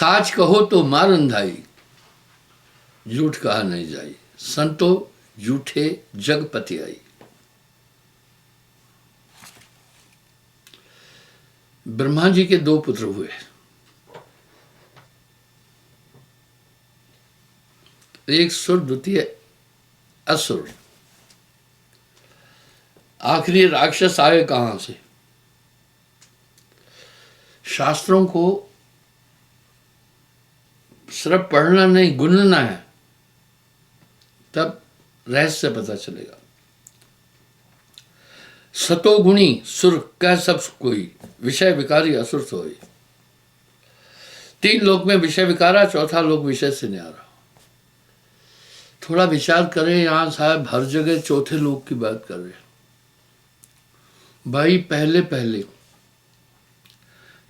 साच कहो तो मार अंधाई, झूठ कहा नहीं जाई, संतो झूठे जगपति आई। ब्रह्मा जी के दो पुत्र हुए, एक सुर द्वितीय असुर। आखिरी राक्षस आए कहां से? शास्त्रों को सिर्फ पढ़ना नहीं, गुनना है, तब रहस्य पता चलेगा। सतोगुणी सुर कह सब कोई, विषय विकारी असुर सोई। तीन लोक में विषय विकारा, चौथा लोक विषय से न्यारा। थोड़ा विचार करें, यहां साहब हर जगह चौथे लोक की बात कर रहे हैं। भाई पहले पहले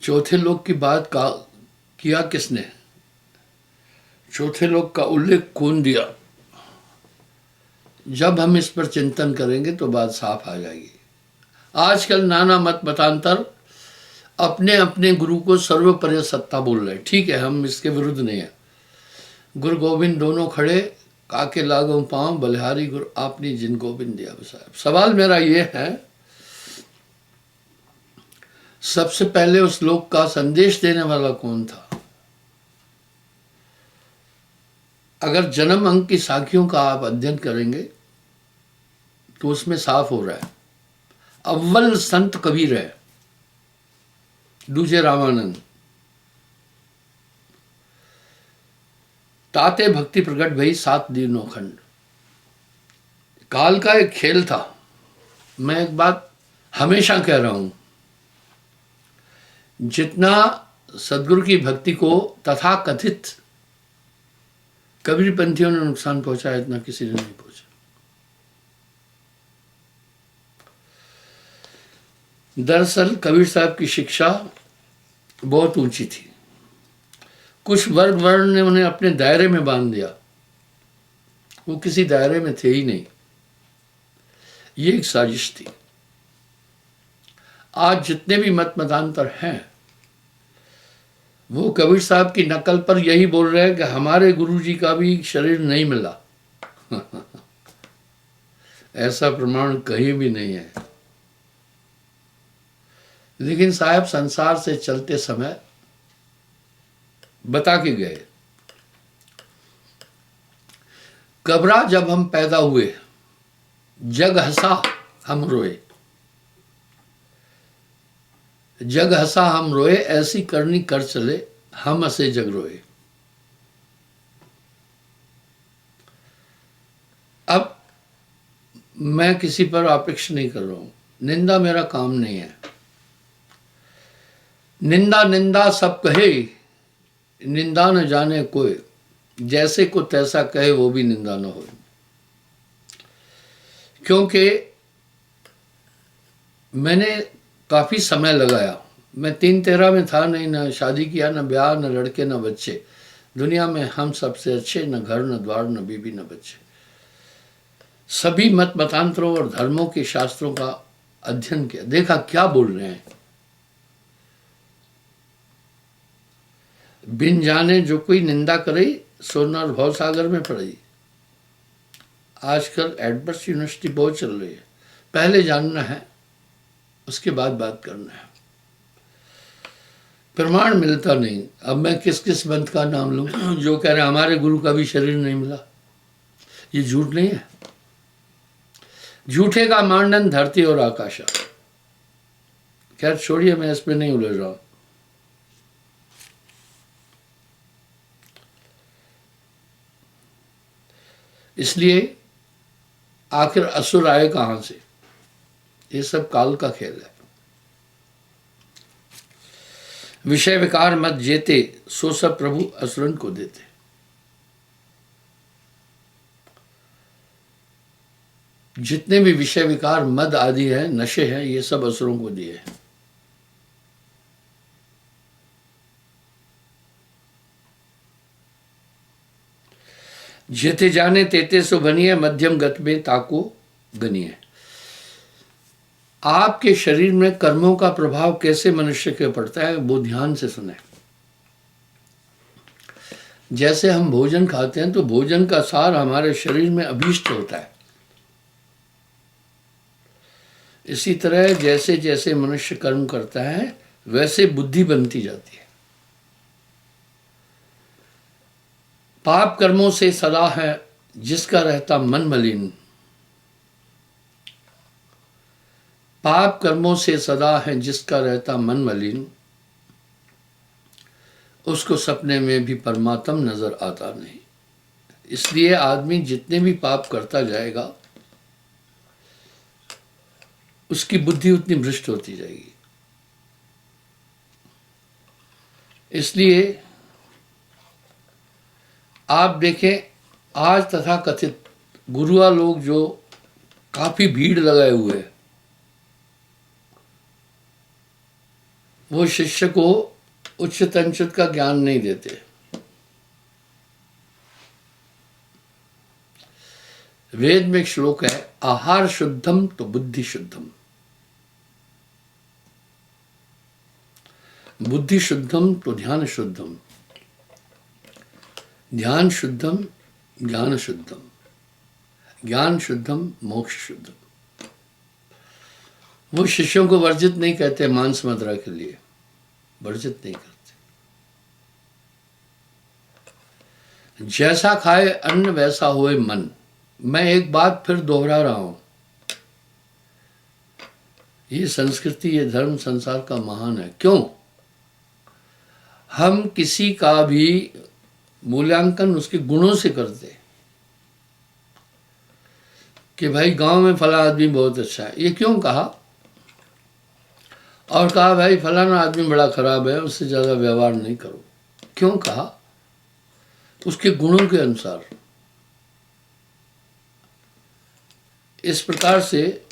चौथे लोक की बात किया किसने? चौथे लोक का उल्लेख कौन दिया? जब हम इस पर चिंतन करेंगे तो बात साफ आ जाएगी। आजकल नाना मत मतांतर अपने अपने गुरु को सर्वोपरि सत्ता बोल रहे हैं। ठीक है, हम इसके विरुद्ध नहीं है। गुरु गोविंद दोनों खड़े, काके लागो पांव, बलिहारी गुरु आपने जिन गोविंद दिया बसाया। सवाल मेरा ये है, सबसे पहले उस लोक का संदेश देने वाला कौन था? अगर जन्म अंक की साखियों का आप अध्ययन करेंगे तो उसमें साफ हो रहा है, अव्वल संत कबीर है, दूजे रामानंद, ताते भक्ति प्रकट भई, सात दिनों खंड। काल का एक खेल था। मैं एक बात हमेशा कह रहा हूं, जितना सदगुरु की भक्ति को तथा कथित कबीरपंथियों ने नुकसान पहुंचाया, इतना किसी ने नहीं पहुंचा। दरअसल कबीर साहब की शिक्षा बहुत ऊंची थी। कुछ वर्ग वर्ण ने उन्हें अपने दायरे में बांध दिया, वो किसी दायरे में थे ही नहीं। ये एक साजिश थी। आज जितने भी मत मतांतर हैं वो कबीर साहब की नकल पर यही बोल रहे हैं कि हमारे गुरुजी का भी शरीर नहीं मिला। ऐसा प्रमाण कहीं भी नहीं है। लेकिन साहब संसार से चलते समय बता के गए, कबरा जब हम पैदा हुए, जग हंसा हम रोए, जग हंसा हम रोए, ऐसी करनी कर चले हम हंसे जग रोए। अब मैं किसी पर अपेक्षा नहीं कर रहा हूं, निंदा मेरा काम नहीं है। निंदा निंदा सब कहे, निंदा न जाने कोई, जैसे को तैसा कहे वो भी निंदा न हो। क्योंकि मैंने काफी समय लगाया, मैं 3-13 में था नहीं, ना शादी किया, ना ब्याह, ना लड़के, ना बच्चे। दुनिया में हम सबसे अच्छे, न घर, न द्वार, न बीबी, न बच्चे। सभी मत मतांतरों और धर्मों के शास्त्रों का अध्ययन किया, देखा क्या बोल रहे हैं। बिन जाने जो कोई निंदा करे, सोना भव सागर में पड़ी। आजकल एडवर्स यूनिवर्सिटी बहुत चल रही है। पहले जानना है, उसके बाद बात करना है। प्रमाण मिलता नहीं। अब मैं किस किस पंथ का नाम लूं जो कह रहे हमारे गुरु का भी शरीर नहीं मिला? ये झूठ नहीं है। झूठे का मांडन धरती और आकाशा। खैर छोड़िए, मैं इस पे नहीं उलझ रहा हूं। इसलिए आखिर असुर आए कहां से? ये सब काल का खेल है। विषय विकार मत जेते, सो सब प्रभु असुरन को देते। जितने भी विषय विकार मद आदि है, नशे हैं, ये सब असुरों को दिए हैं। जेते जाने तेते सो बनिए, मध्यम गत में ताको गनिए। आपके शरीर में कर्मों का प्रभाव कैसे मनुष्य के पड़ता है वो ध्यान से सुने। जैसे हम भोजन खाते हैं तो भोजन का सार हमारे शरीर में अभीष्ट होता है, इसी तरह जैसे जैसे मनुष्य कर्म करता है वैसे बुद्धि बनती जाती है। पाप कर्मों से सदा है जिसका रहता मन मलिन, पाप कर्मों से सदा है जिसका रहता मन मलिन, उसको सपने में भी परमात्मा नजर आता नहीं। इसलिए आदमी जितने भी पाप करता जाएगा उसकी बुद्धि उतनी भ्रष्ट होती जाएगी। इसलिए आप देखें आज तथा कथित गुरुआ लोग जो काफी भीड़ लगाए हुए हैं, वो शिष्य को उच्च तंचित का ज्ञान नहीं देते। वेद में एक श्लोक है, आहार शुद्धम तो बुद्धि शुद्धम, बुद्धि शुद्धम तो ध्यान शुद्धम, ध्यान शुद्धम ज्ञान शुद्धम, ज्ञान शुद्धम मोक्ष शुद्धम। वो शिष्यों को वर्जित नहीं कहते मांस मदिरा के लिए, वर्जित नहीं करते। जैसा खाए अन्न वैसा होए मन। मैं एक बात फिर दोहरा रहा हूं, ये संस्कृति ये धर्म संसार का महान है। क्यों? हम किसी का भी मूल्यांकन उसके गुणों से करते कि भाई गांव में फला आदमी बहुत अच्छा है, ये क्यों कहा? और कहा भाई फलाना आदमी बड़ा खराब है, उससे ज़्यादा व्यवहार नहीं करो, क्यों कहा? उसके गुणों के अनुसार। इस प्रकार से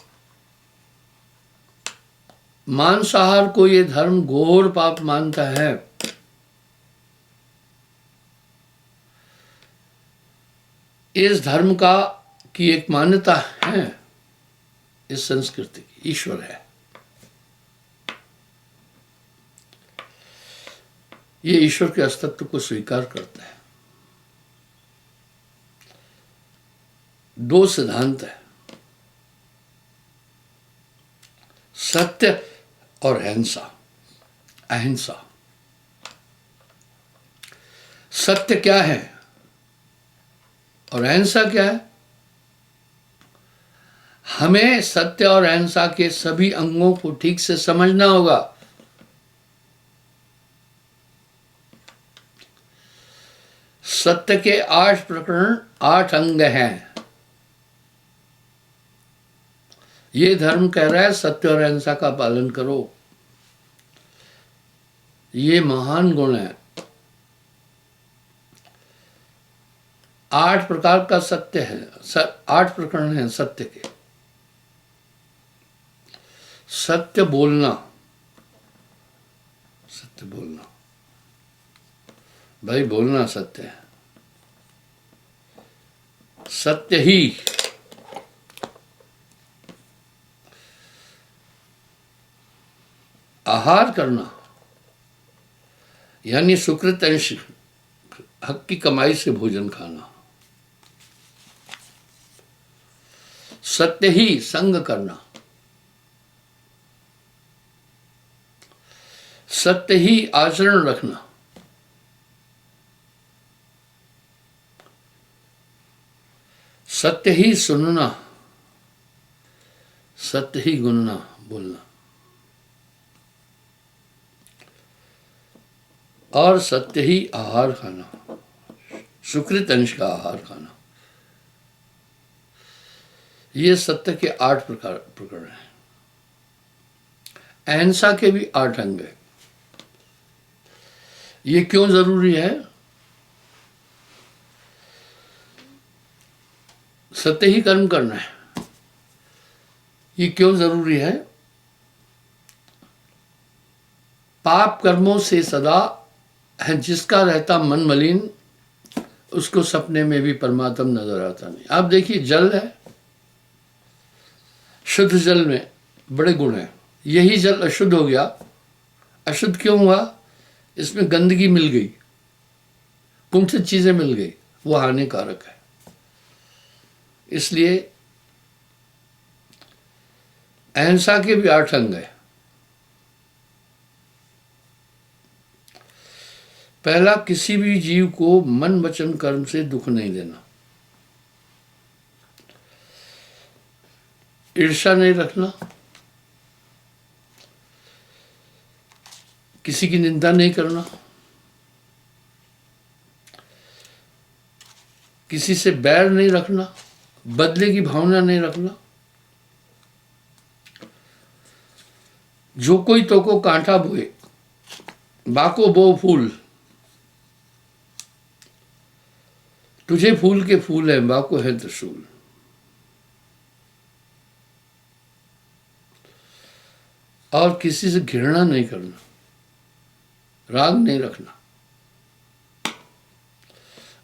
मांसाहार को ये धर्म घोर पाप मानता है। इस धर्म का की एक मान्यता है, इस संस्कृति की, ईश्वर है। ये ईश्वर के अस्तित्व को स्वीकार करता है। दो सिद्धांत है, सत्य और अहिंसा। अहिंसा सत्य क्या है और अहिंसा क्या है? हमें सत्य और अहिंसा के सभी अंगों को ठीक से समझना होगा। सत्य के 8 प्रकरण 8 अंग हैं। ये धर्म कह रहा है सत्य और अहिंसा का पालन करो। ये महान गुण है। 8 प्रकार का सत्य है, 8 प्रकरण हैं सत्य के। सत्य बोलना, सत्य बोलना, भाई बोलना सत्य है। सत्य ही आहार करना, यानी सुकृत अंश, हक की कमाई से भोजन खाना। सत्य ही संग करना, सत्य ही आचरण रखना, सत्य ही सुनना, सत्य ही गुनना, बोलना, और सत्य ही आहार खाना, सुकृत अंश का आहार खाना। ये सत्य के 8 प्रकरण हैं। अहिंसा के भी 8 अंग हैं। ये क्यों जरूरी है? सत्य ही कर्म करना है, ये क्यों जरूरी है? पाप कर्मों से सदा है जिसका रहता मन मलिन, उसको सपने में भी परमात्मा नजर आता नहीं। आप देखिए जल है, शुद्ध जल में बड़े गुण हैं। यही जल अशुद्ध हो गया। अशुद्ध क्यों हुआ? इसमें गंदगी मिल गई, कुंठित चीजें मिल गई, वो हानिकारक है। इसलिए अहिंसा के भी 8 अंग है। पहला, किसी भी जीव को मन वचन कर्म से दुख नहीं देना, ईर्ष्या नहीं रखना, किसी की निंदा नहीं करना, किसी से बैर नहीं रखना, बदले की भावना नहीं रखना। जो कोई तो को कांटा बोए, बाको बो फूल, तुझे फूल के फूल है, बाको है त्रिशूल। और किसी से घृणा नहीं करना, राग नहीं रखना,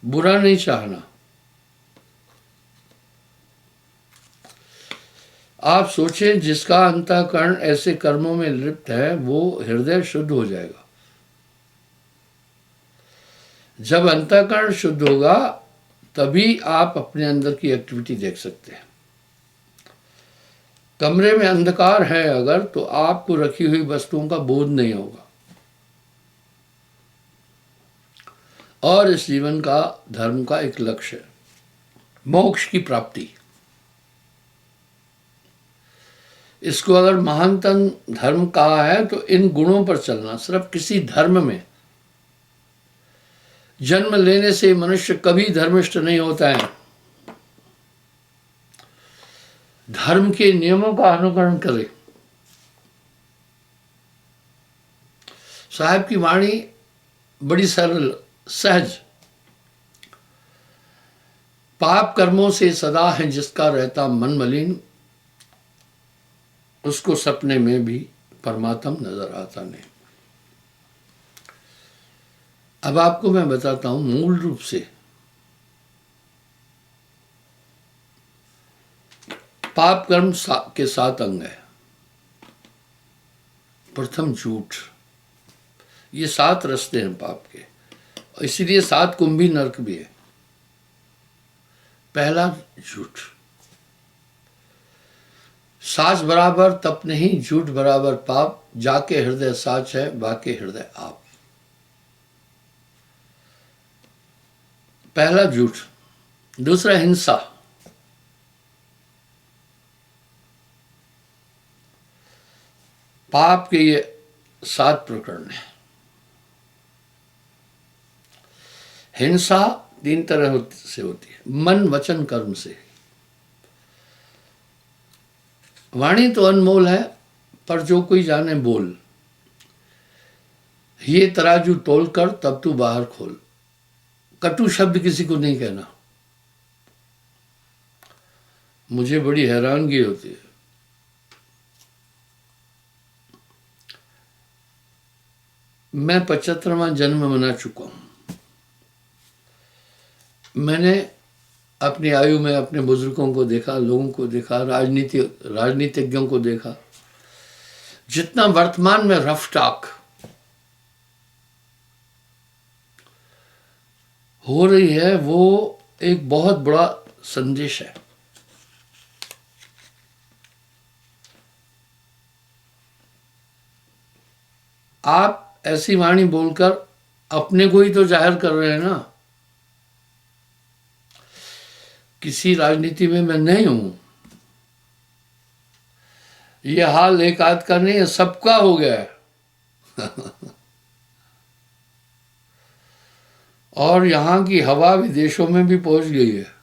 बुरा नहीं चाहना। आप सोचें, जिसका अंतःकरण ऐसे कर्मों में लिप्त है वो हृदय शुद्ध हो जाएगा। जब अंतःकरण शुद्ध होगा तभी आप अपने अंदर की एक्टिविटी देख सकते हैं। कमरे में अंधकार है अगर, तो आपको रखी हुई वस्तुओं का बोध नहीं होगा। और इस जीवन का धर्म का एक लक्ष्य है, मोक्ष की प्राप्ति। इसको अगर महानतम धर्म कहा है तो इन गुणों पर चलना। सिर्फ किसी धर्म में जन्म लेने से मनुष्य कभी धर्मिष्ठ नहीं होता है। धर्म के नियमों का अनुकरण करे। साहब की वाणी बड़ी सरल, सहज। पाप कर्मों से सदा है जिसका रहता मन मलिन, उसको सपने में भी परमात्मा नजर आता नहीं। अब आपको मैं बताता हूं मूल रूप से पाप कर्म के 7 अंग है। प्रथम झूठ, ये 7 रास्ते हैं पाप के, इसीलिए 7 कुंभी नरक भी है। पहला, झूठ। साच बराबर तप नहीं, झूठ बराबर पाप, जाके हृदय साच है, बाके हृदय आप। पहला झूठ। दूसरा, हिंसा। पाप के ये 7 प्रकरण हैं। हिंसा 3 तरह से होती है, मन वचन कर्म से। वाणी तो अनमोल है, पर जो कोई जाने बोल। ये तराजू तोल कर तब तू बाहर खोल। कटु शब्द किसी को नहीं कहना। मुझे बड़ी हैरानगी होती है। मैं 75वां जन्म मना चुका हूं। मैंने अपनी आयु में अपने बुजुर्गों को देखा, लोगों को देखा, राजनीतिज्ञों को देखा। जितना वर्तमान में रफ टॉक हो रही है वो एक बहुत बड़ा संदेश है। आप ऐसी वाणी बोलकर अपने को ही तो जाहिर कर रहे हैं ना। किसी राजनीति में मैं नहीं हूं। ये हाल एक आध का नहीं है, सबका हो गया है। और यहां की हवा विदेशों में भी पहुंच गई है।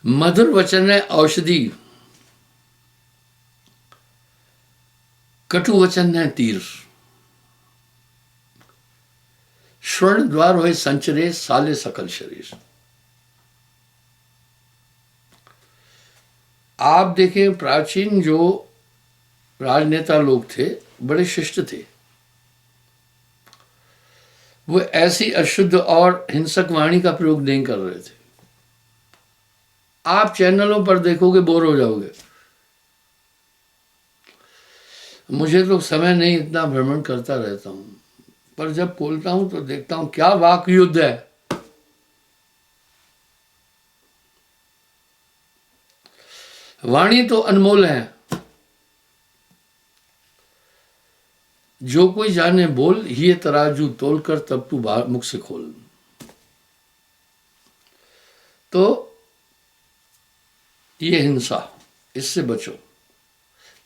मधुर वचन है औषधि, कटु वचन है तीर। स्वर्ण द्वार होए संचरे, साले सकल शरीर। आप देखें, प्राचीन जो राजनेता लोग थे बड़े शिष्ट थे। वो ऐसी अशुद्ध और हिंसक वाणी का प्रयोग नहीं कर रहे थे। आप चैनलों पर देखोगे बोर हो जाओगे। मुझे तो समय नहीं, इतना भ्रमण करता रहता हूँ, पर जब खोलता हूँ तो देखता हूँ क्या वाक युद्ध है। वाणी तो अनमोल है, जो कोई जाने बोल, ये तराजू तोल कर तब तू बाहर मुख से खोल। तो ये हिंसा, इससे बचो।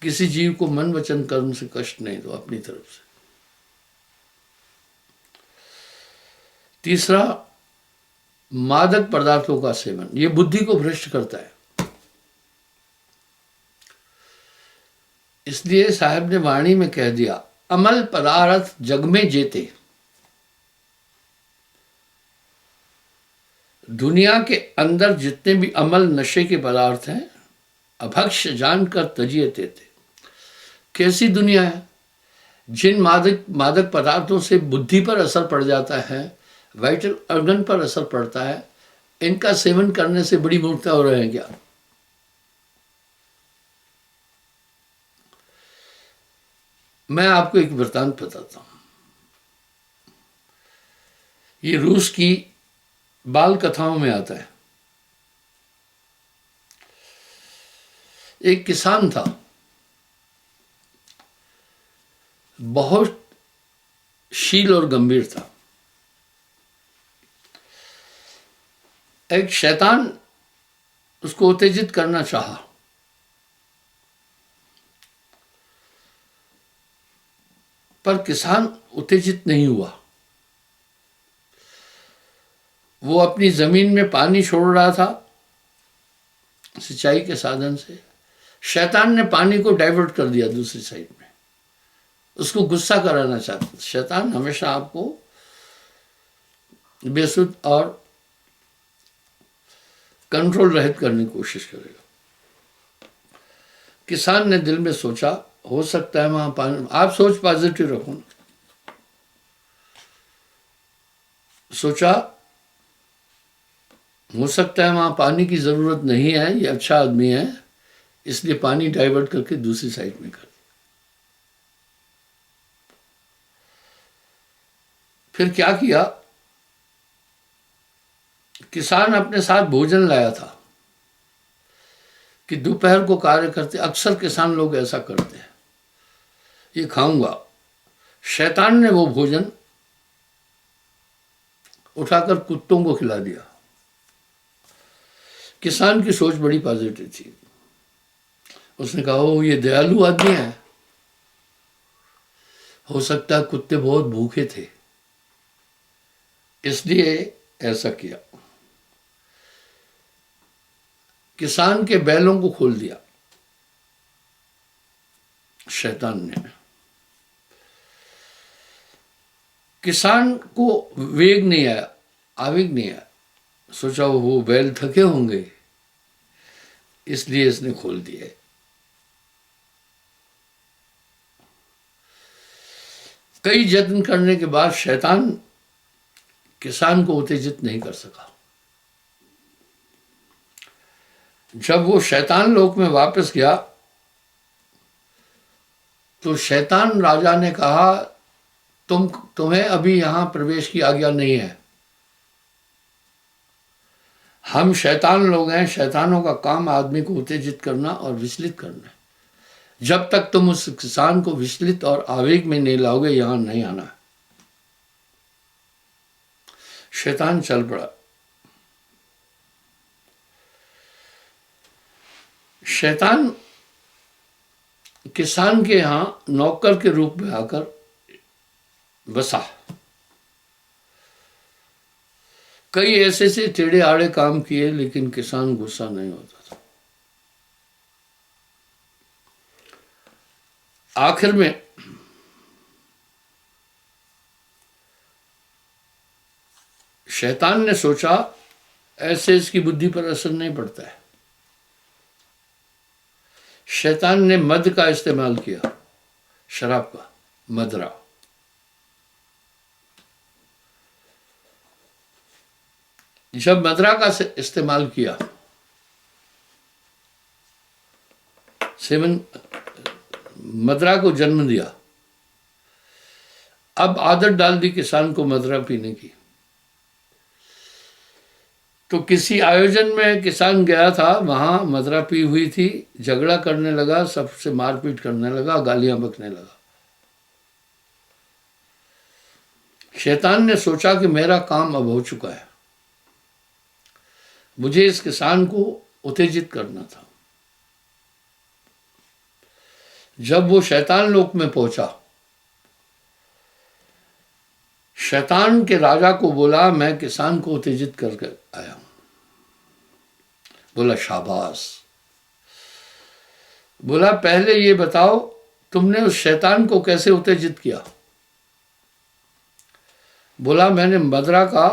किसी जीव को मन वचन कर्म से कष्ट नहीं दो अपनी तरफ से। तीसरा, मादक पदार्थों का सेवन, ये बुद्धि को भ्रष्ट करता है। इसलिए साहब ने वाणी में कह दिया, अमल पदार्थ जग में जेते। दुनिया के अंदर जितने भी अमल नशे के पदार्थ हैं, अभक्ष्य जानकर तजिए तेते। कैसी दुनिया है, जिन मादक पदार्थों से बुद्धि पर असर पड़ जाता है, वाइटल ऑर्गन पर असर पड़ता है, इनका सेवन करने से बड़ी मूर्खता हो रहे हैं क्या? मैं आपको एक वृत्तांत बताता हूं। ये रूस की बाल कथाओं में आता है। एक किसान था, बहुत शील और गंभीर था। एक शैतान उसको उत्तेजित करना चाहा, पर किसान उत्तेजित नहीं हुआ। वो अपनी जमीन में पानी छोड़ रहा था सिंचाई के साधन से। शैतान ने पानी को डाइवर्ट कर दिया दूसरी साइड में, उसको गुस्सा कराना चाहता। शैतान हमेशा आपको बेसुध और कंट्रोल रहित करने की कोशिश करेगा। किसान ने दिल में सोचा, हो सकता है वहां पानी, आप सोच पॉजिटिव रखो ना। सोचा हो सकता है वहां पानी की जरूरत नहीं है, ये अच्छा आदमी है, इसलिए पानी डाइवर्ट करके दूसरी साइड में कर दिया। फिर क्या किया, किसान अपने साथ भोजन लाया था कि दोपहर को कार्य करते। अक्सर किसान लोग ऐसा करते हैं, ये खाऊंगा। शैतान ने वो भोजन उठाकर कुत्तों को खिला दिया। किसान की सोच बड़ी पॉजिटिव थी। उसने कहा, ओ ये दयालु आदमी है, हो सकता है कुत्ते बहुत भूखे थे इसलिए ऐसा किया। किसान के बैलों को खोल दिया शैतान ने। किसान को वेग नहीं आया, आवेग नहीं आया। सोचा वो बैल थके होंगे इसलिए इसने खोल दिया। कई यत्न करने के बाद शैतान किसान को उत्तेजित नहीं कर सका। जब वो शैतान लोक में वापस गया तो शैतान राजा ने कहा, तुम्हें अभी यहां प्रवेश की आज्ञा नहीं है। हम शैतान लोग हैं, शैतानों का काम आदमी को उत्तेजित करना और विचलित करना है। जब तक तुम उस किसान को विचलित और आवेग में नहीं लाओगे, यहां नहीं आना। शैतान चल पड़ा। शैतान किसान के यहां नौकर के रूप में आकर बसा। कई ऐसे से टेढ़े आड़े काम किए, लेकिन किसान गुस्सा नहीं होता था। आखिर में शैतान ने सोचा, ऐसे इसकी बुद्धि पर असर नहीं पड़ता है। शैतान ने मद का इस्तेमाल किया, शराब का, मदरा। जब मदरा का इस्तेमाल किया, सेवन मदिरा को जन्म दिया। अब आदत डाल दी किसान को मदिरा पीने की। तो किसी आयोजन में किसान गया था, वहां मदिरा पी हुई थी, झगड़ा करने लगा, सबसे मारपीट करने लगा, गालियां बकने लगा। शैतान ने सोचा कि मेरा काम अब हो चुका है, मुझे इस किसान को उत्तेजित करना था। जब वो शैतान लोक में पहुंचा, शैतान के राजा को बोला, मैं किसान को उत्तेजित करके आया हूं। बोला शाबाश। बोला पहले ये बताओ तुमने उस शैतान को कैसे उत्तेजित किया? बोला मैंने मदिरा का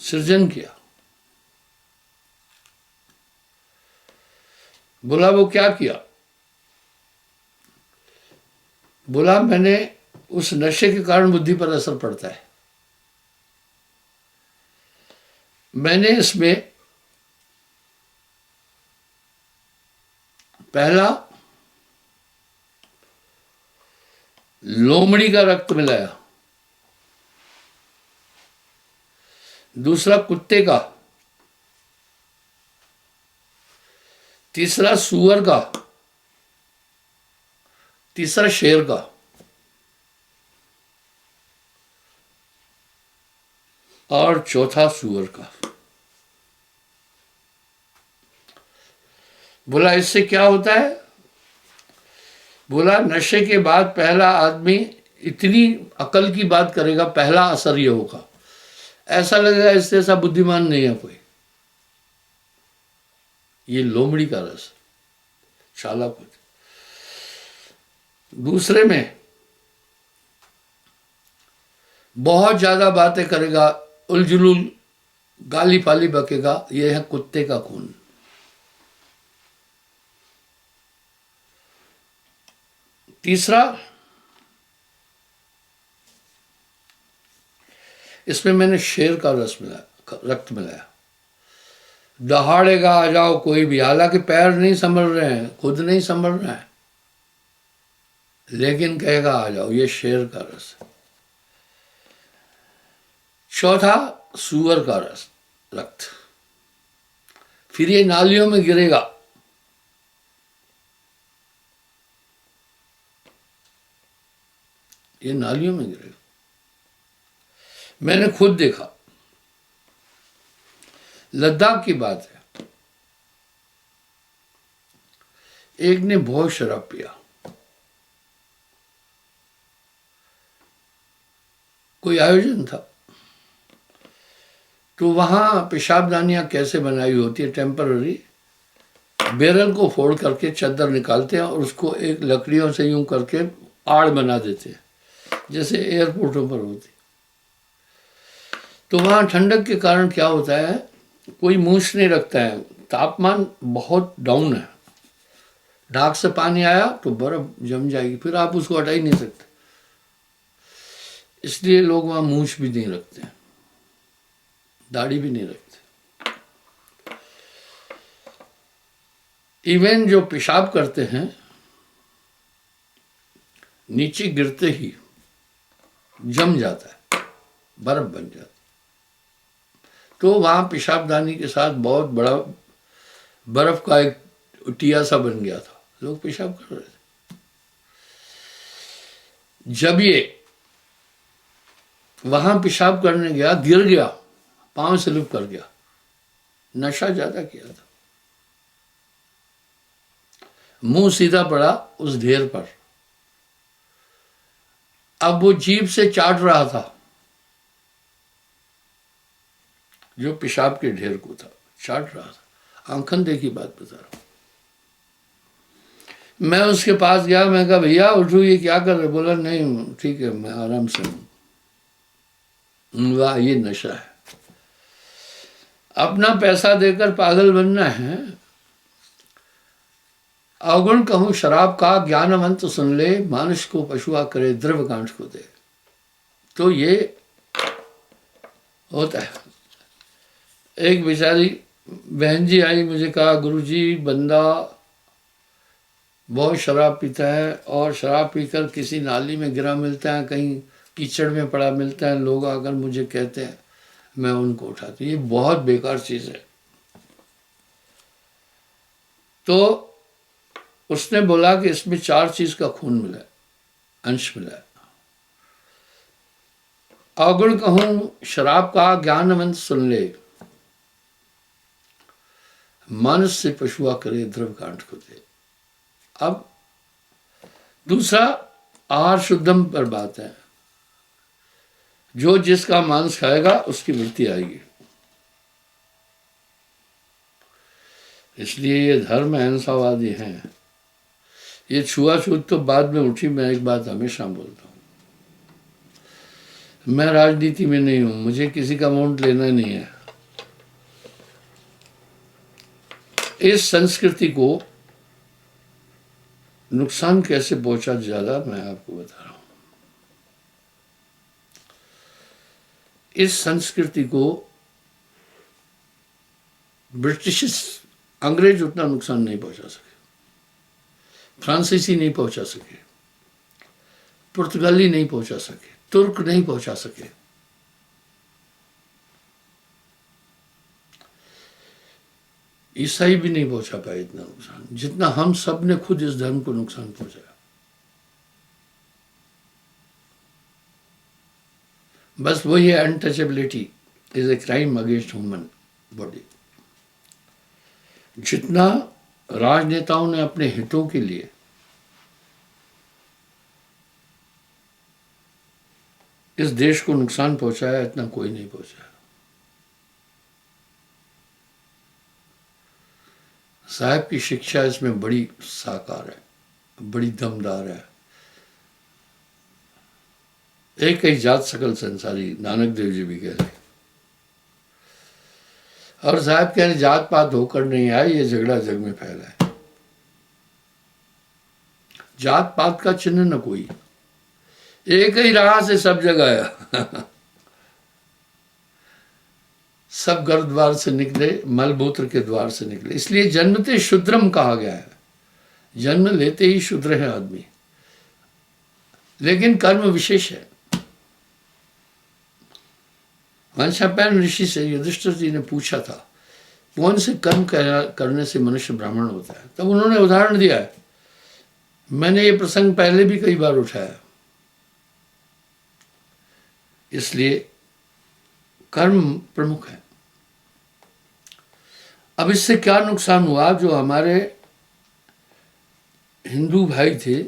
सृजन किया। बोला वो क्या किया? बोला मैंने उस नशे के कारण बुद्धि पर असर पड़ता है, मैंने इसमें पहला लोमड़ी का रक्त मिलाया, दूसरा कुत्ते का, तीसरा सूअर का, तीसरा शेर का, और चौथा सूअर का। बोला इससे क्या होता है? बोला नशे के बाद पहला आदमी इतनी अकल की बात करेगा, पहला असर ये होगा, ऐसा लगेगा इससे ऐसा बुद्धिमान नहीं है कोई। ये लोमड़ी का रस, चालाक होता। दूसरे में बहुत ज्यादा बातें करेगा, उलझुलुल गाली पाली बकेगा, ये है कुत्ते का खून। तीसरा, इसमें मैंने शेर का रस मिलाया, रक्त मिलाया। दहाड़ेगा आ जाओ कोई भी, हालांकि पैर नहीं संभल रहे हैं, खुद नहीं संभल रहे हैं, लेकिन कहेगा आ जाओ, ये शेर का रस है। चौथा सूअर का रस, रक्त। फिर ये नालियों में गिरेगा, ये नालियों में गिरेगा। मैंने खुद देखा, लद्दाख की बात है, एक ने बहुत शराब पिया, कोई आयोजन था, तो वहां पेशाबदानियां कैसे बनाई होती है, टेम्पररी बैरल को फोड़ करके चद्दर निकालते हैं और उसको एक लकड़ियों से यूं करके आड़ बना देते हैं, जैसे एयरपोर्टों पर होती। तो वहां ठंडक के कारण क्या होता है, कोई मूछ नहीं रखता है, तापमान बहुत डाउन है, नाक से पानी आया तो बर्फ जम जाएगी, फिर आप उसको हटा ही नहीं सकते, इसलिए लोग वहां मूछ भी नहीं रखते, दाढ़ी भी नहीं रखते। इवन जो पेशाब करते हैं, नीचे गिरते ही जम जाता है, बर्फ बन जाता है। तो वहां पेशाबदानी के साथ बहुत बड़ा बर्फ का एक टिया सा बन गया था, लोग पेशाब कर रहे थे। जब ये वहां पेशाब करने गया, गिर गया, पांव स्लिप कर गया, नशा ज्यादा किया था, मुंह सीधा पड़ा उस ढेर पर। अब वो जीभ से चाट रहा था जो पेशाब के ढेर को था, चाट रहा था, आंखन देखी बात बता रहा हूं। मैं उसके पास गया, मैं कहा भैया उठो, ये क्या कर रहे? बोला नहीं ठीक है, मैं आराम से हूं। वाह, ये नशा है, अपना पैसा देकर पागल बनना है। अवगुण कहूं शराब का, ज्ञानवंत सुन ले, मानुष को पशुआ करे, द्रव्य कांठ को दे। तो ये होता है। एक बेचारी बहन जी आई, मुझे कहा गुरुजी बंदा बहुत शराब पीता है और शराब पीकर किसी नाली में गिरा मिलता है, कहीं कीचड़ में पड़ा मिलता है, लोग आकर मुझे कहते हैं, मैं उनको उठाती हूँ। ये बहुत बेकार चीज़ है। तो उसने बोला कि इसमें 4 चीज का खून मिला है, अंश मिला है। अवगुण कहूं शराब का, ज्ञानवंत सुन ले, मानस से पशुआ करे द्रव कांड को दे। अब दूसरा आहार शुद्धम पर बात है, जो जिसका मांस खाएगा उसकी मृत्यु आएगी। इसलिए ये धर्म अहिंसावादी हैं। ये छुआछूत तो बाद में उठी। मैं एक बात हमेशा बोलता हूं, मैं राजनीति में नहीं हूं, मुझे किसी का वोट लेना नहीं है। इस संस्कृति को नुकसान कैसे पहुंचा ज्यादा, मैं आपको बता रहा हूं। इस संस्कृति को ब्रिटिश अंग्रेज उतना नुकसान नहीं पहुंचा सके, फ्रांसीसी नहीं पहुंचा सके, पुर्तगाली नहीं पहुंचा सके, तुर्क नहीं पहुंचा सके। ईसाई भी नहीं पहुंचा पाए इतना नुकसान जितना हम सब ने खुद इस धर्म को नुकसान पहुंचाया। बस वही है, untouchability is a crime against human body. जितना राजनेताओं ने अपने हितों के लिए इस देश को नुकसान पहुंचाया, इतना कोई नहीं पहुंचाया। साहब की शिक्षा इसमें बड़ी साकार है, बड़ी दमदार है। एक ही जात सकल संसारी, नानक देव जी भी कह रहे। और साहब कह रहे जात पात होकर नहीं आए, ये झगड़ा जग में फैला है। जात पात का चिन्ह न कोई, एक ही राह से सब जगह आया। सब गर्भ द्वार से निकले, मलमूत्र के द्वार से निकले। इसलिए जन्मते शूद्रम कहा गया है, जन्म लेते ही शूद्र है आदमी, लेकिन कर्म विशेष है। वंशापैन ऋषि से युधिष्ठिर जी ने पूछा था, कौन से कर्म करने से मनुष्य ब्राह्मण होता है? तब उन्होंने उदाहरण दिया है। मैंने ये प्रसंग पहले भी कई बार उठाया। इसलिए कर्म प्रमुख है। अब इससे क्या नुकसान हुआ? जो हमारे हिंदू भाई थे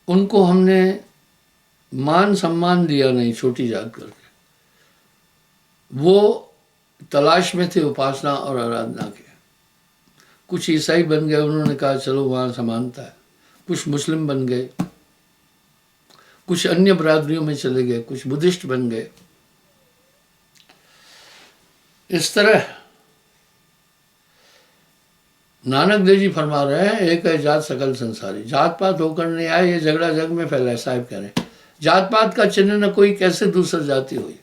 उनको हमने मान सम्मान दिया नहीं, छोटी जात करके। वो तलाश में थे उपासना और आराधना के। कुछ ईसाई बन गए, उन्होंने कहा चलो वहां समानता है। कुछ मुस्लिम बन गए, कुछ अन्य बरादरियों में चले गए, कुछ बुद्धिस्ट बन गए। इस तरह नानक देव जी फरमा रहे हैं, एक है जात सकल संसारी। जात पात होकर नहीं आए, ये झगड़ा जग में फैला है। साहब कह रहे हैं जात पात का चिन्ह न कोई, कैसे दूसर जाति हुई।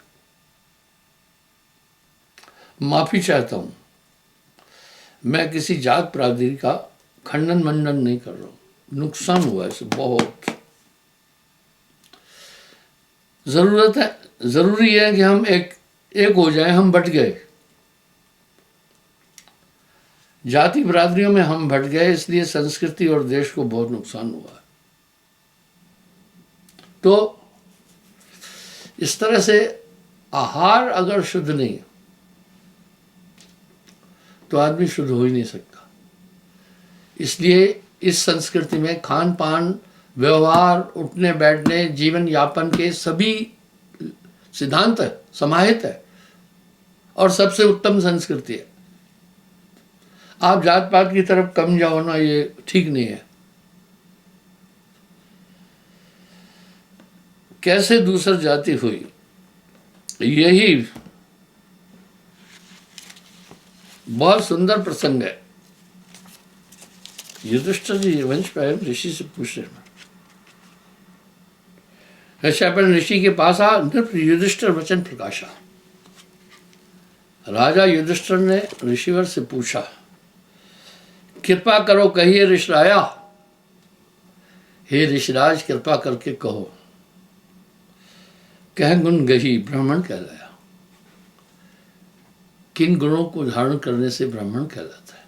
माफी चाहता हूं, मैं किसी जात प्रादरी का खंडन मंडन नहीं कर रहा हूं। नुकसान हुआ इससे बहुत। जरूरत है, जरूरी है कि हम एक हो जाए। हम बट गए, जाति बरादरियों में हम बट गए, इसलिए संस्कृति और देश को बहुत नुकसान हुआ है। तो इस तरह से आहार अगर शुद्ध नहीं तो आदमी शुद्ध हो ही नहीं सकता। इसलिए इस संस्कृति में खान पान, व्यवहार, उठने बैठने, जीवन यापन के सभी सिद्धांत है, समाहित है और सबसे उत्तम संस्कृति है। आप जात पात की तरफ कम जाओ ना, ये ठीक नहीं है। कैसे दूसर जाति हुई, यही बहुत सुंदर प्रसंग है। युधिष्ठिर जी वंशपायन ऋषि से पूछ रहे हैं। वंशपायन ऋषि के पास आ, नृप युधिष्ठिर वचन प्रकाशा। राजा युधिष्ठिर ने ऋषिवर से पूछा कृपा करो कहिए ऋषराया, हे ऋषिराज कृपा करके कहो। कह गुण गही ब्राह्मण कहलाया। किन गुणों को धारण करने से ब्राह्मण कहलाता है?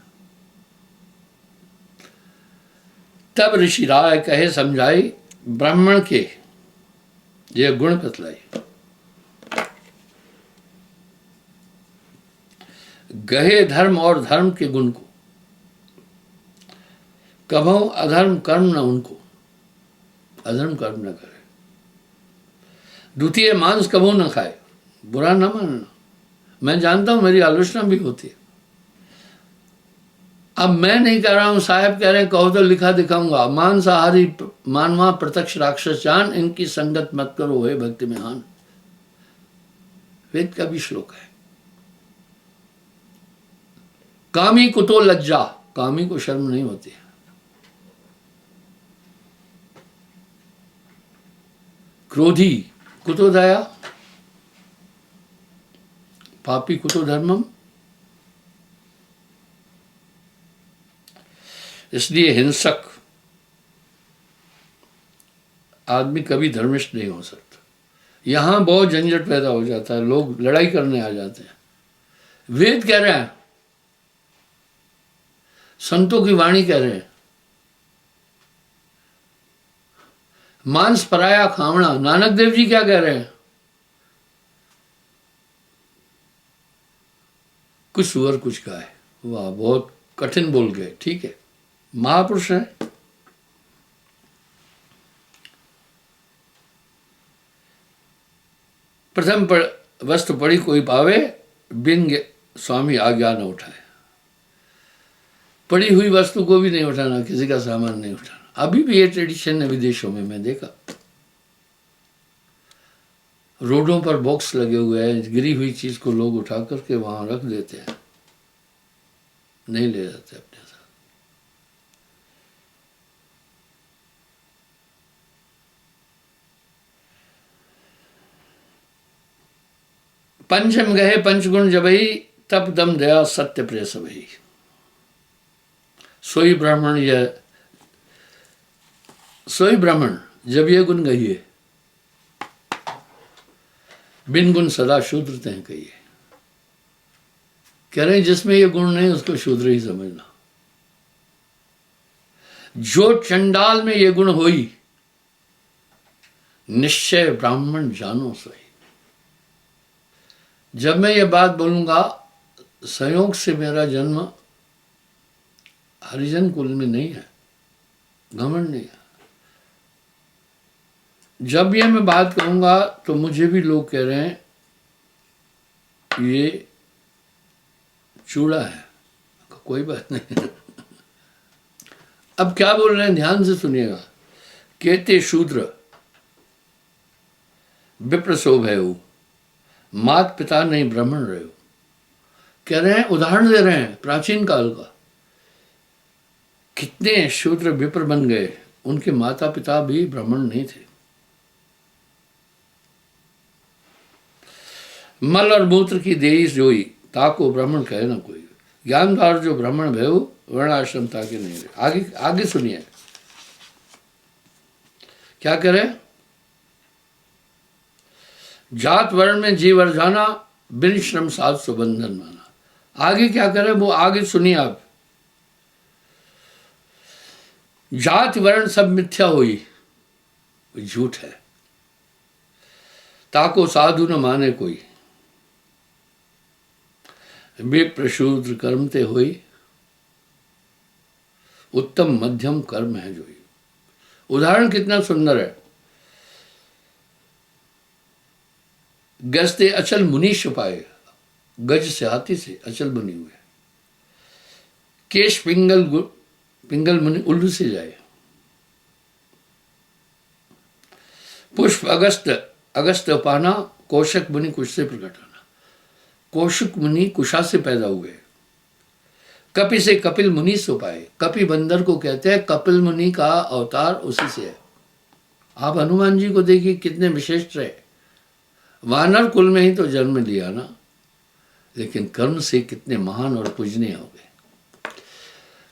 तब ऋषि राय कहे समझाई, ब्राह्मण के ये गुण बतलाई। गहे धर्म और धर्म के गुण को, कभू अधर्म कर्म न उनको, अधर्म कर्म न करे। द्वितीय मांस कभू न खाए, बुरा न मानना। मैं जानता हूं मेरी आलोचना भी होती है। अब मैं नहीं कह रहा हूं, साहब कह रहे हैं कहो तो लिखा दिखाऊंगा। मांसाहारी मानवा प्रत्यक्ष राक्षस जान, इनकी संगत मत करो हे भक्ति में हान। वेद का भी श्लोक है। कामी कुतो लज्जा, कामी को शर्म नहीं होती है। क्रोधी कुतो दया, पापी कुतो धर्मम। इसलिए हिंसक आदमी कभी धर्मिष्ठ नहीं हो सकता। यहां बहुत झंझट पैदा हो जाता है, लोग लड़ाई करने आ जाते हैं। वेद कह रहे हैं, संतों की वाणी कह रहे हैं, मांस पराया खावना। नानक देव जी क्या कह रहे हैं? कुछ सुअर कुछ गाय। वाह, बहुत कठिन बोल गए। ठीक है, महापुरुष है। प्रथम वस्तु पड़ी कोई पावे, बिन स्वामी आज्ञा न उठाए। पड़ी हुई वस्तु को भी नहीं उठाना, किसी का सामान नहीं उठाना। अभी भी ये ट्रेडिशन है विदेशों में, मैं देखा। रोडों पर बॉक्स लगे हुए हैं, गिरी हुई चीज को लोग उठा करके वहां रख देते हैं, नहीं ले जाते अपने साथ। पंचम गहे पंचगुण जबई, तप दम दया सत्य प्रिय सबई। सोई ब्राह्मण यह, सोई ब्राह्मण जब ये गुण गहिए, बिन गुण सदा शूद्र तय कहिए। कह रहे हैं जिसमें ये गुण नहीं उसको शूद्र ही समझना। जो चंडाल में ये गुण होई, निश्चय ब्राह्मण जानो सही। जब मैं ये बात बोलूंगा, संयोग से मेरा जन्म हरिजन कुल में नहीं है, घमंड नहीं है। जब ये मैं बात करूंगा तो मुझे भी लोग कह रहे हैं ये चूड़ा है, कोई बात नहीं। अब क्या बोल रहे हैं ध्यान से सुनिएगा। कहते शूद्र विप्र शोभयु, मात पिता नहीं ब्राह्मण रहे। कह रहे हैं, उदाहरण दे रहे हैं प्राचीन काल का। कितने शूद्र विप्र बन गए, उनके माता पिता भी ब्राह्मण नहीं थे। मल और मूत्र की देही जोई, ताको ब्राह्मण कहे ना कोई। ज्ञानदार जो ब्राह्मण भय वर्णाश्रम ताके नहीं रहे। आगे आगे सुनिए क्या करे। जात वर्ण में जीवर जाना, बिन श्रम साध सुबंधन माना। आगे क्या करे वो आगे सुनिए आप। जात वर्ण सब मिथ्या हुई, झूठ है। ताको साधु न माने कोई, विप्र शूद्र कर्म ते हुई, उत्तम मध्यम कर्म है जोई। उदाहरण कितना सुंदर है। गजते अचल मुनि छुपाए, गज से हाथी से अचल बनी हुए। केश पिंगल मुनि उल्लू से जाए। पुष्प अगस्त पाना, कौशक मुनि कुश से प्रकट होना। कौशिक मुनि कुशा से पैदा हुए। कपि से कपिल मुनि सो पाए। कपि बंदर को कहते हैं, कपिल मुनि का अवतार उसी से है। आप हनुमान जी को देखिए कितने विशिष्ट रहे। वानर कुल में ही तो जन्म लिया ना, लेकिन कर्म से कितने महान और पूजनीय हो गए।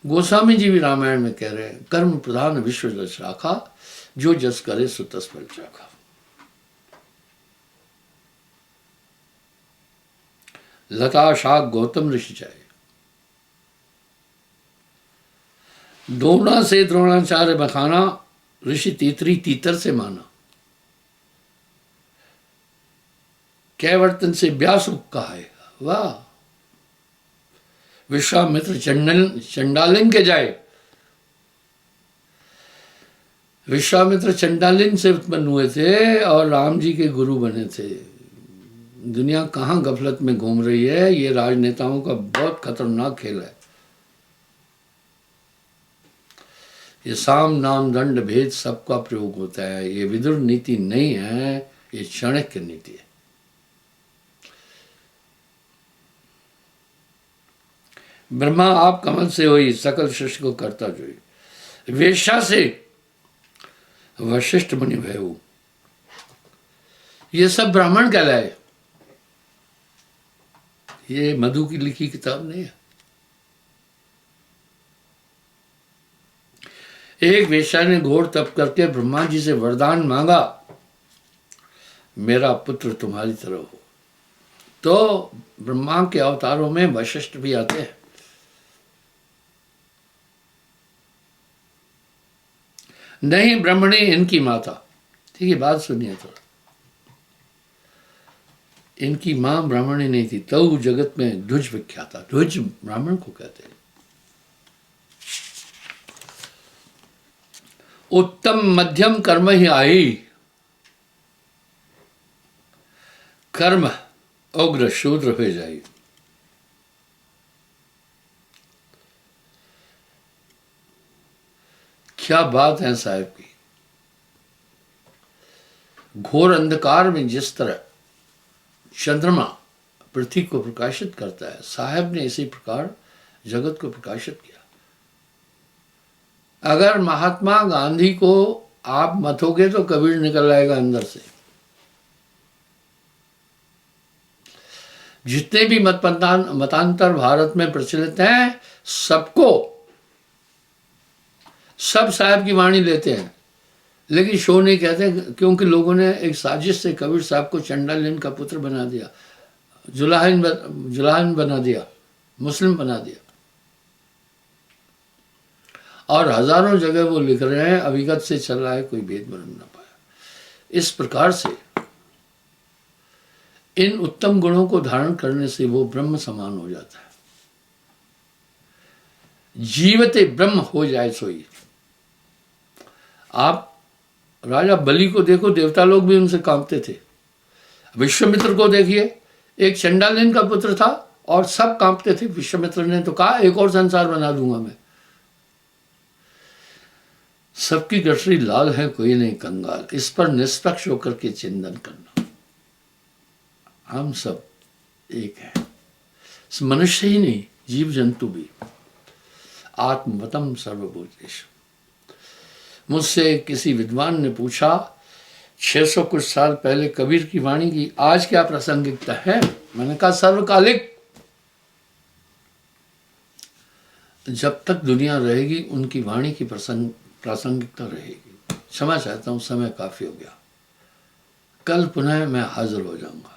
गोस्वामी जी भी रामायण में कह रहे हैं, कर्म प्रधान विश्व जस राखा, जो जस करे सो तस फल चाखा। लता शाक गौतम ऋषि चाहे, द्रोणा से द्रोणाचार्य बखाना, ऋषि तीतरी तीतर से माना। कैवर्तन से व्यास कहा है, वाह। विश्वामित्र चंडालिन के जाए, विश्वामित्र चंडालिन से उत्पन्न हुए थे और राम जी के गुरु बने थे। दुनिया कहाँ गफलत में घूम रही है, ये राजनेताओं का बहुत खतरनाक खेल है। ये साम नाम दंड भेद सबका प्रयोग होता है। ये विदुर नीति नहीं है, ये चाणक्य नीति है। ब्रह्मा आप कमल से होई, सकल सृष्टि को करता जोई। वेश्या से वशिष्ठ मुनि भयऊ, ये सब ब्राह्मण कहलाए। ये मधु की लिखी किताब नहीं है। एक वेश्या ने घोर तप करके ब्रह्मा जी से वरदान मांगा, मेरा पुत्र तुम्हारी तरह हो। तो ब्रह्मा के अवतारों में वशिष्ठ भी आते हैं। नहीं ब्रह्मणी इनकी माता, ठीक है, बात सुनिए थोड़ा। इनकी मां ब्राह्मणी नहीं थी, तो जगत में ध्वज विख्यात था। ध्वज ब्राह्मण को कहते हैं। उत्तम मध्यम कर्म ही आई, कर्म उग्र शूद्र हो जाए। क्या बात है साहब की। घोर अंधकार में जिस तरह चंद्रमा पृथ्वी को प्रकाशित करता है, साहब ने इसी प्रकार जगत को प्रकाशित किया। अगर महात्मा गांधी को आप मथोगे तो कबीर निकल आएगा अंदर से। जितने भी मतांतर भारत में प्रचलित हैं, सबको सब साहब की वाणी लेते हैं, लेकिन शो नहीं कहते, क्योंकि लोगों ने एक साजिश से कबीर साहब को चंडालिन का पुत्र बना दिया, जुलाहिन बना दिया, मुस्लिम बना दिया। और हजारों जगह वो लिख रहे हैं, अविगत से चल रहा है, कोई भेद बन ना पाया। इस प्रकार से इन उत्तम गुणों को धारण करने से वो ब्रह्म समान हो जाता है। जीवते ब्रह्म हो जाए सोई। आप राजा बलि को देखो, देवता लोग भी उनसे कांपते थे। विश्वामित्र को देखिए, एक चंडालिन का पुत्र था और सब कांपते थे। विश्वामित्र ने तो कहा एक और संसार बना दूंगा मैं। सबकी गठरी लाल है, कोई नहीं कंगाल, इस पर निष्पक्ष होकर के चिंतन करना। हम सब एक है, मनुष्य ही नहीं, जीव जंतु भी। आत्मवतम सर्वभूतेषु। मुझसे किसी विद्वान ने पूछा 600 कुछ साल पहले कबीर की वाणी की आज क्या प्रासंगिकता है? मैंने कहा सर्वकालिक। जब तक दुनिया रहेगी उनकी वाणी की प्रासंगिकता रहेगी। क्षमा चाहता हूं, समय काफी हो गया। कल पुनः मैं हाजिर हो जाऊंगा।